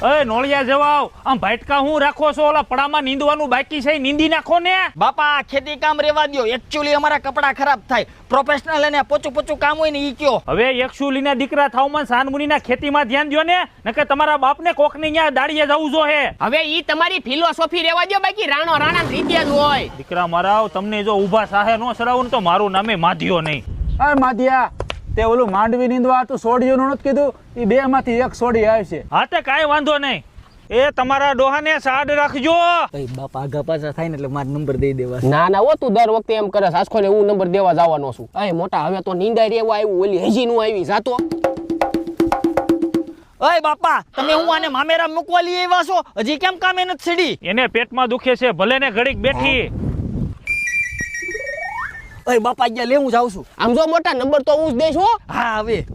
એ નોળિયા જવાવ આમ ભાટકા હું રાખો છો? ઓલા પડામાં નીંદવાનું બાકી છે, નીંદી નાખો ને. બાપા ખેતી કામ રેવા દ્યો, એકચ્યુઅલી અમારા કપડા ખરાબ થાય. પ્રોફેશનલ અને પોચું કામ હોય ને ઈ કયો. હવે એકશુલીના દીકરા થાવમાં સાનમુનીના ખેતીમાં ધ્યાન દ્યો ને, નકે તમારા બાપને કોકની ન્યા દાડીએ જવું જો હે. હવે ઈ તમારી ફિલોસોફી રેવા દો, બાકી રાણો રાણા રીતે જ હોય. દીકરા મારા તમને જો ઊભા સાહે નો સડાવું ને તો મારું નામે માધ્યો નહીં. અરે માધ્યા, તે ઓલું માંડવી નીંદવા તું સોડિયું નથી કીધું? એ બે માંથી એક સોડી આવશે. હા તે કાંઈ વાંધો નહીં. એ તમારા ડોહાને સાડ રાખજો. બાપા આગા પાછા થાય ને એટલે મારો નંબર દઈ દેવા. ના ના ઓ તું દર વખતે એમ કરે સાસખો ને હું નંબર દેવા જવાનો છું. અય મોટા હવે તો નીંદાઈ રેવા આવ્યું, ઓલી હજી નું આવી જાતો. ઓય બાપા, તમે હું આને મામેરા મૂકવા લઈ આવ્યા છો? હજી કેમ કામે નથી સીડી? એને પેટમાં દુખે છે, ભલે ને ઘડીક બેઠી. ઓય બાપા અહીંયા લે, હું જાઉં છું. આમ જો મોટા નંબર તો હું જ દઈશ હો. હા હવે